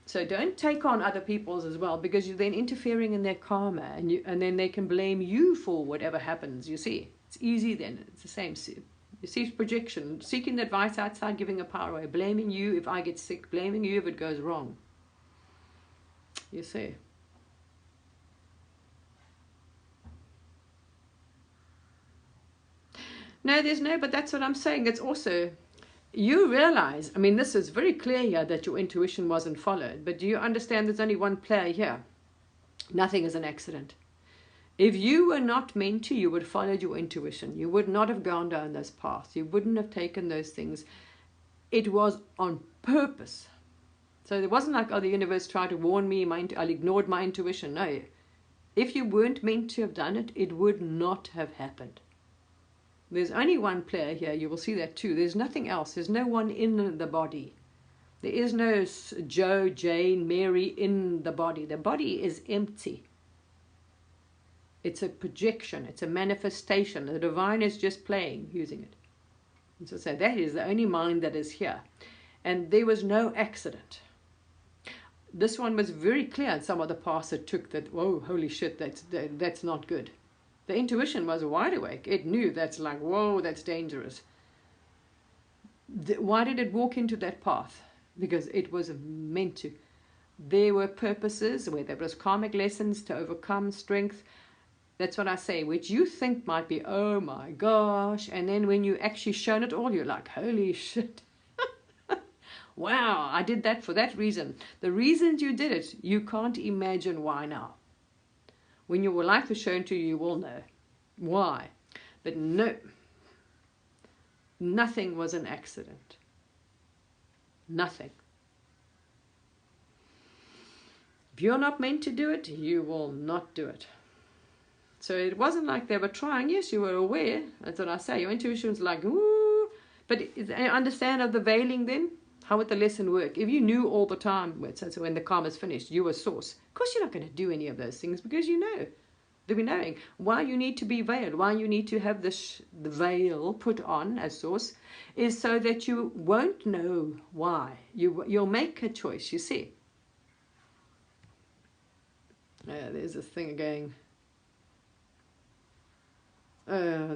So don't take on other people's as well, because you're then interfering in their karma, and then they can blame you for whatever happens, you see. It's easy then. It's the same. You see, projection, seeking the advice outside, giving a power away, blaming you if I get sick, blaming you if it goes wrong. You see. No, there's no, but that's what I'm saying. It's also, you realize, I mean, this is very clear here that your intuition wasn't followed, but do you understand there's only one player here? Nothing is an accident. If you were not meant to, you would have followed your intuition. You would not have gone down those paths. You wouldn't have taken those things. It was on purpose. So it wasn't like, oh, the universe tried to warn me, I ignored my intuition. No. If you weren't meant to have done it, it would not have happened. There's only one player here. You will see that too. There's nothing else. There's no one in the body. There is no Joe, Jane, Mary in the body. The body is empty. It's a projection. It's a manifestation. The divine is just playing, using it. And so that is the only mind that is here. And there was no accident. This one was very clear in some of the paths it took that, whoa, holy shit, that's not good. The intuition was wide awake. It knew that's like, whoa, that's dangerous. Why did it walk into that path? Because it was meant to. There were purposes, where there was karmic lessons to overcome, strength. That's what I say, which you think might be, oh my gosh. And then when you actually shown it all, you're like, holy shit. Wow, I did that for that reason. The reasons you did it, you can't imagine why now. When your life is shown to you, you will know why. But no, nothing was an accident. Nothing. If you're not meant to do it, you will not do it. So it wasn't like they were trying. Yes, you were aware. That's what I say. Your intuition was like, ooh. But understand of the veiling then? How would the lesson work? If you knew all the time, so when the karma's finished, you were source. Of course you're not going to do any of those things because you know. They'll be knowing why you need to be veiled, why you need to have the veil put on as source, is so that you won't know why. You'll make a choice, you see. There's this thing going.